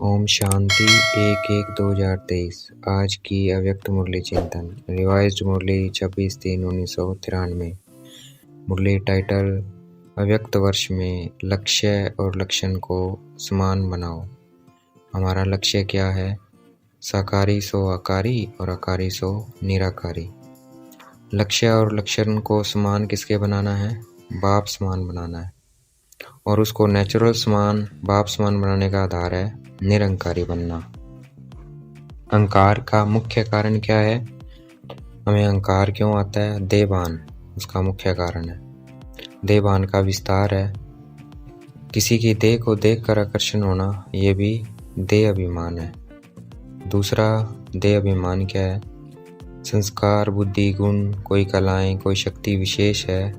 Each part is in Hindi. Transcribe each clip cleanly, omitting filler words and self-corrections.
ओम शांति 1/1/2023। आज की अव्यक्त मुरली चिंतन रिवाइज्ड मुरली 26/3/1993। मुरली टाइटल अव्यक्त वर्ष में लक्ष्य और लक्षण को समान बनाओ। हमारा लक्ष्य क्या है? साकारी सो आकारी और आकारी सो निराकारी। लक्ष्य और लक्षण को समान किसके बनाना है? बाप समान बनाना है। और उसको नेचुरल समान बाप समान बनाने का आधार है निरंकारी बनना। अहंकार का मुख्य कारण क्या है? हमें अहंकार क्यों आता है? देहभान उसका मुख्य कारण है। देहभान का विस्तार है। किसी की देह को देखकर आकर्षण होना, ये भी देह अभिमान है। दूसरा देह अभिमान क्या है? संस्कार, बुद्धि, गुण, कोई कलाएं, कोई शक्ति विशेष है,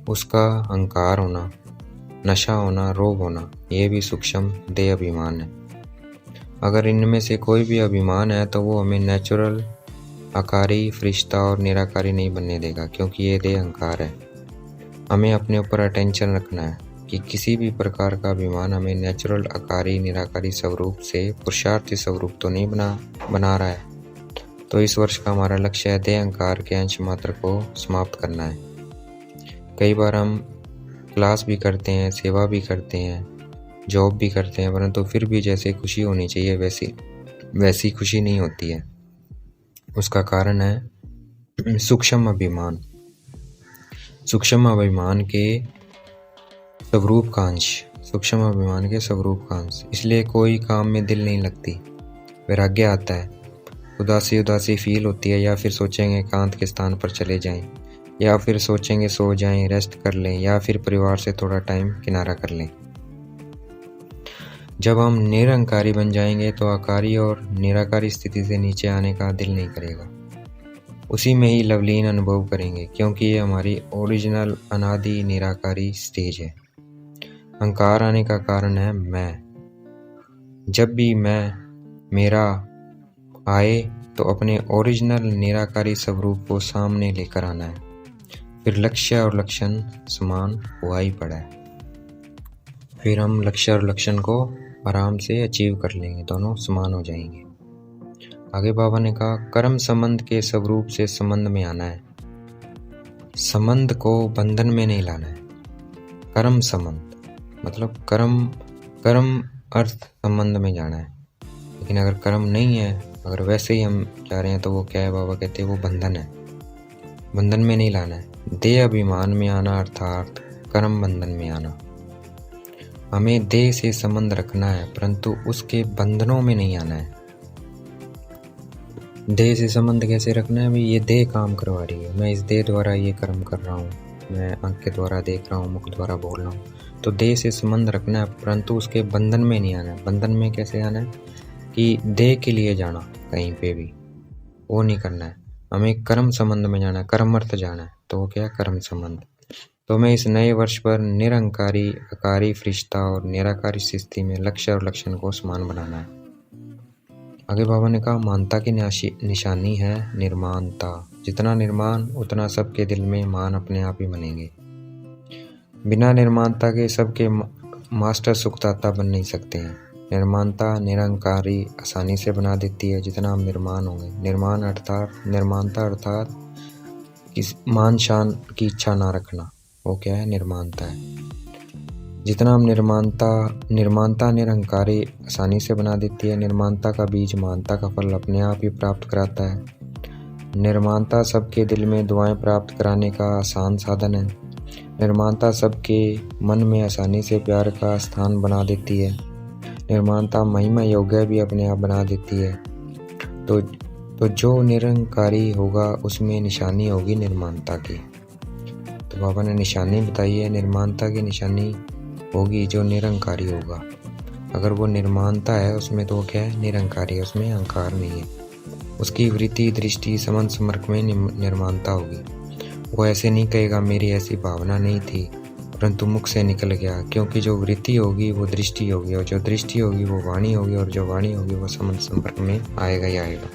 उसका अहंकार होना, नशा होना, रोग होना, ये भी सूक्ष्म देह अभिमान है। अगर इनमें से कोई भी अभिमान है तो वो हमें नेचुरल आकारी, फरिश्ता और निराकारी नहीं बनने देगा, क्योंकि ये देह अहंकार है। हमें अपने ऊपर अटेंशन रखना है कि किसी भी प्रकार का अभिमान हमें नेचुरल आकारी, निराकारी स्वरूप से पुरुषार्थी स्वरूप तो नहीं बना रहा है। तो इस वर्ष का हमारा लक्ष्य है देह अहंकार के अंश मात्र को समाप्त करना है। कई बार हम क्लास भी करते हैं, सेवा भी करते हैं, जॉब भी करते हैं, परंतु फिर भी जैसे खुशी होनी चाहिए वैसी खुशी नहीं होती है। उसका कारण है सूक्ष्म अभिमान। सूक्ष्म अभिमान के स्वरूप का अंश, सूक्ष्म अभिमान के स्वरूप का अंश। इसलिए कोई काम में दिल नहीं लगती, वैराग्य आता है, उदासी फील होती है, या फिर सोचेंगे एकांत के स्थान पर चले जाएं, या फिर सोचेंगे सो जाएं, रेस्ट कर लें, या फिर परिवार से थोड़ा टाइम किनारा कर लें। जब हम निरंकारी बन जाएंगे तो आकारी और निराकारी स्थिति से नीचे आने का दिल नहीं करेगा। उसी में ही लवलीन अनुभव करेंगे, क्योंकि ये हमारी ओरिजिनल अनादि निराकारी स्टेज है। अहंकार आने का कारण है मैं। जब भी मेरा आए तो अपने ओरिजिनल निराकारी स्वरूप को सामने लेकर आना है। फिर लक्ष्य और लक्षण समान हुआ ही पड़ा है। फिर हम लक्ष्य और लक्षण को आराम से अचीव कर लेंगे, दोनों समान हो जाएंगे। आगे बाबा ने कहा कर्म संबंध के स्वरूप से संबंध में आना है। संबंध को बंधन में नहीं लाना है। कर्म संबंध मतलब कर्म अर्थ संबंध में जाना है। लेकिन अगर कर्म नहीं है, अगर वैसे ही हम जा रहे हैं, तो वो क्या है? बाबा कहते हैं वो बंधन है। बंधन में नहीं लाना है। देह अभिमान में आना अर्थात कर्म बंधन में आना। हमें देह से संबंध रखना है, परंतु उसके बंधनों में नहीं आना है। देह से संबंध कैसे रखना है? भाई ये देह काम करवा रही है, मैं इस देह द्वारा ये कर्म कर रहा हूँ, मैं आँख के द्वारा देख रहा हूँ, मुख द्वारा बोल रहा हूँ। तो देह से संबंध रखना है, परंतु उसके बंधन में नहीं आना है। बंधन में कैसे आना है? कि देह के लिए जाना कहीं पे भी, वो नहीं करना है। हमें कर्म संबंध में जाना है, कर्म अर्थ जाना है। तो वो क्या है? कर्म संबंध। तो हमें इस नए वर्ष पर निरंकारी, आकारी, फरिश्ता और निराकारी स्थिति में लक्ष्य और लक्षण को समान बनाना है। आगे बाबा ने कहा मानता की निशानी है निर्माणता। जितना निर्माण उतना सबके दिल में मान अपने आप ही बनेंगे। बिना निर्माणता के सबके मास्टर सुखदाता बन नहीं सकते हैं। निर्माणता निरंकारी आसानी से बना देती है जितना हम निर्माण होंगे। निर्माणता अर्थात मान शान की इच्छा ना रखना, वो क्या है? निर्माणता है। जितना हम निर्माणता निरंकारी आसानी से बना देती है। निर्माणता का बीज मानता का फल अपने आप ही प्राप्त कराता है। निर्माणता सबके दिल में दुआएं प्राप्त कराने का आसान साधन है। निर्माणता सबके मन में आसानी से प्यार का स्थान बना देती है। निर्माणता महिमा योग्य भी अपने आप बना देती है। तो जो निरंकारी होगा उसमें निशानी होगी निर्माणता की। तो बाबा ने निशानी बताई है। निर्माणता की निशानी होगी जो निरंकारी होगा। अगर वो निर्माणता है उसमें, तो वो क्या है? निरंकारी है, उसमें अहंकार नहीं है। उसकी वृत्ति, दृष्टि, समन समर्क में निर्माणता होगी। वो ऐसे नहीं कहेगा मेरी ऐसी भावना नहीं थी, परंतु मुख से निकल गया। क्योंकि जो वृत्ति होगी वो दृष्टि होगी, और जो दृष्टि होगी वो वाणी होगी, और जो वाणी होगी वो समन संपर्क में आएगा ही आएगा।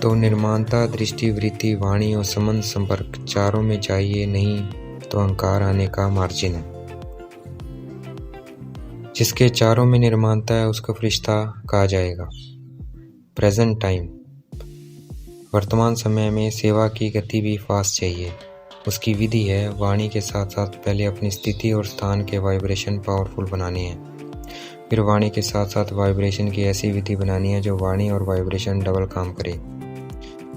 तो निर्माणता, दृष्टि, वृत्ति, वाणी और समन संपर्क चारों में चाहिए, नहीं तो अहंकार आने का मार्जिन है। जिसके चारों में निर्माणता है उसको फरिश्ता कहा जाएगा। प्रेजेंट टाइम, वर्तमान समय में सेवा की गति भी फास्ट चाहिए। उसकी विधि है वाणी के साथ साथ पहले अपनी स्थिति और स्थान के वाइब्रेशन पावरफुल बनाने हैं, फिर वाणी के साथ साथ वाइब्रेशन की ऐसी विधि बनानी है जो वाणी और वाइब्रेशन डबल काम करे,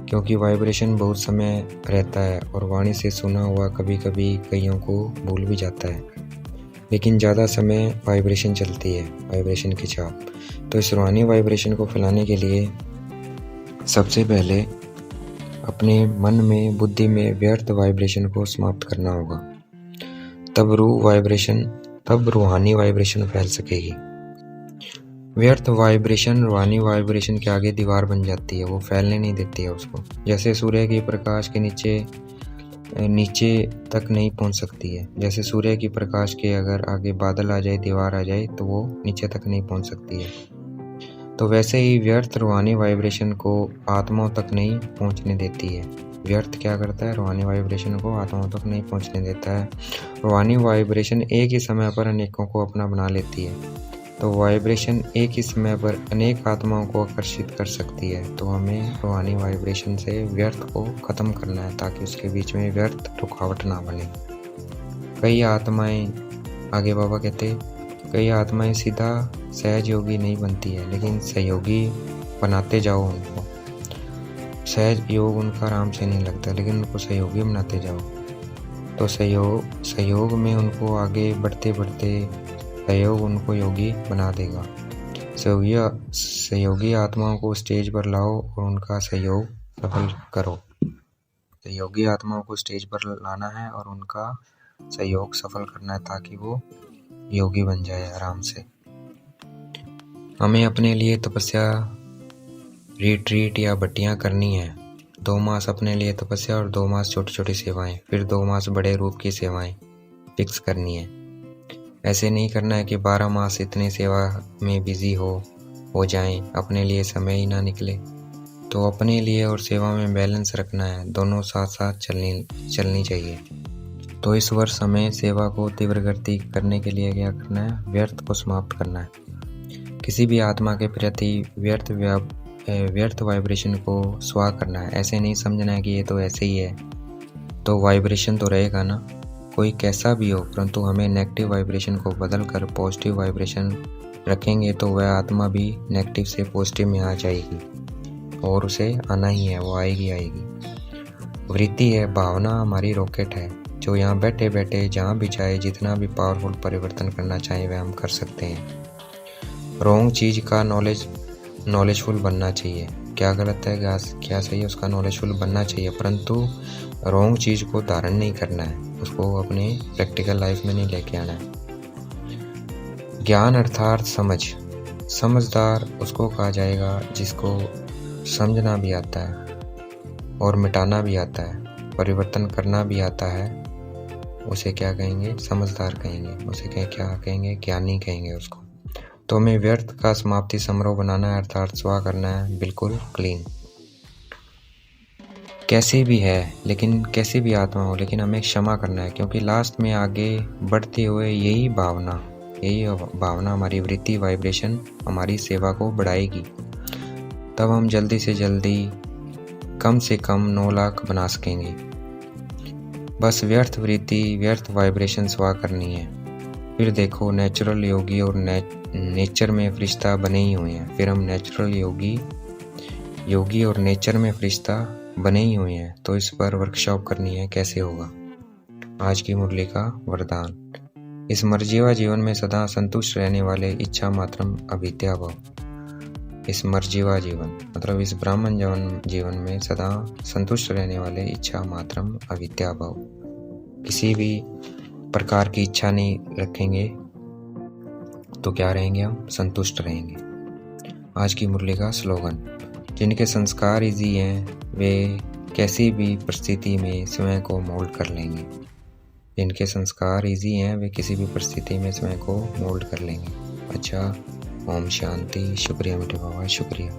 क्योंकि वाइब्रेशन बहुत समय रहता है और वाणी से सुना हुआ कभी कभी कईयों को भूल भी जाता है, लेकिन ज़्यादा समय वाइब्रेशन चलती है, वाइब्रेशन की छाप। तो इस रूहानी वाइब्रेशन को फैलाने के लिए सबसे पहले अपने मन में, बुद्धि में व्यर्थ वाइब्रेशन को समाप्त करना होगा, तब रूहानी वाइब्रेशन फैल सकेगी। व्यर्थ वाइब्रेशन रूहानी वाइब्रेशन के आगे दीवार बन जाती है, वो फैलने नहीं देती है उसको। जैसे सूर्य की प्रकाश के नीचे तक नहीं पहुंच सकती है, जैसे सूर्य की प्रकाश के अगर आगे बादल आ जाए, दीवार आ जाए, तो वो नीचे तक नहीं पहुंच सकती है। तो वैसे ही व्यर्थ रूहानी वाइब्रेशन को आत्माओं तक नहीं पहुंचने देती है। व्यर्थ क्या करता है? रूहानी वाइब्रेशन को आत्माओं तक नहीं पहुंचने देता है। रूहानी वाइब्रेशन एक ही समय पर अनेकों को अपना बना लेती है। तो वाइब्रेशन एक ही समय पर अनेक आत्माओं को आकर्षित कर सकती है। तो हमें रूहानी वाइब्रेशन से व्यर्थ को ख़त्म करना है, ताकि उसके बीच में व्यर्थ रुकावट ना बने। कई आत्माएं, आगे बाबा कहते, कई आत्माएं सीधा सहज योगी नहीं बनती है, लेकिन सहयोगी बनाते जाओ उनको। सहज योग उनका आराम से नहीं लगता, लेकिन उनको सहयोगी बनाते जाओ। तो सहयोग में उनको आगे बढ़ते बढ़ते सहयोग उनको योगी बना देगा। सहयोगी आत्माओं को स्टेज पर लाओ और उनका सहयोग सफल करो। सहयोगी आत्माओं को स्टेज पर लाना है और उनका सहयोग सफल करना है, ताकि वो योगी बन जाए आराम से। हमें अपने लिए तपस्या, रिट्रीट या भट्टियाँ करनी है। 2 मास अपने लिए तपस्या और 2 मास छोटी छोटी सेवाएं, फिर 2 मास बड़े रूप की सेवाएं फिक्स करनी है। ऐसे नहीं करना है कि 12 मास इतनी सेवा में बिजी हो जाएं, अपने लिए समय ही ना निकले। तो अपने लिए और सेवा में बैलेंस रखना है, दोनों साथ साथ चलनी चाहिए। तो इस वर्ष हमें सेवा को तीव्र गति करने के लिए क्या करना है? व्यर्थ को समाप्त करना है। किसी भी आत्मा के प्रति व्यर्थ वाइब्रेशन को स्वाह करना है। ऐसे नहीं समझना है कि ये तो ऐसे ही है, तो वाइब्रेशन तो रहेगा ना, कोई कैसा भी हो, परंतु हमें नेगेटिव वाइब्रेशन को बदल कर पॉजिटिव वाइब्रेशन रखेंगे तो वह आत्मा भी नेगेटिव से पॉजिटिव में आ जाएगी, और उसे आना ही है, वो आएगी। वृत्ति है, भावना हमारी रॉकेट है, जो यहाँ बैठे बैठे जहाँ भी चाहे जितना भी पावरफुल परिवर्तन करना चाहे वह हम कर सकते हैं। रॉन्ग चीज़ का नॉलेजफुल बनना चाहिए। क्या गलत है, क्या सही है, उसका नॉलेजफुल बनना चाहिए, परंतु रॉन्ग चीज़ को धारण नहीं करना है, उसको अपने प्रैक्टिकल लाइफ में नहीं लेके आना है। ज्ञान अर्थात समझदार उसको कहा जाएगा जिसको समझना भी आता है और मिटाना भी आता है, परिवर्तन करना भी आता है। उसे क्या कहेंगे? समझदार कहेंगे। उसे क्या कहेंगे? ज्ञानी कहेंगे उसको। तो हमें व्यर्थ का समाप्ति समारोह बनाना है, अर्थात स्वाह करना है, बिल्कुल क्लीन। कैसी भी आत्मा हो, लेकिन हमें क्षमा करना है, क्योंकि लास्ट में आगे बढ़ते हुए यही भावना हमारी वृत्ति वाइब्रेशन हमारी सेवा को बढ़ाएगी। तब हम जल्दी से जल्दी कम से कम 9 लाख बना सकेंगे। बस व्यर्थ वृत्ति, व्यर्थ वाइब्रेशन स्वाह करनी है। फिर देखो, नेचुरल योगी और नेचर में फरिश्ता बने ही हुए हैं। फिर हम नेचुरल योगी और नेचर में फरिश्ता बने ही हुए हैं। तो इस पर वर्कशॉप करनी है, कैसे होगा? आज की मुरली का वरदान, इस मर्जीवा जीवन में सदा संतुष्ट रहने वाले इच्छा मात्रम अविद्या भव। इस मर्जीवा जीवन मतलब इस ब्राह्मण जीवन में सदा संतुष्ट रहने वाले इच्छा मात्रम अविद्या भव। किसी भी प्रकार की इच्छा नहीं रखेंगे तो क्या रहेंगे? हम संतुष्ट रहेंगे। आज की मुरली का स्लोगन, जिनके संस्कार इजी हैं वे कैसी भी परिस्थिति में स्वयं को मोल्ड कर लेंगे। जिनके संस्कार इजी हैं वे किसी भी परिस्थिति में स्वयं को मोल्ड कर लेंगे। अच्छा, ओम शांति। शुक्रिया मीठे बाबा, शुक्रिया।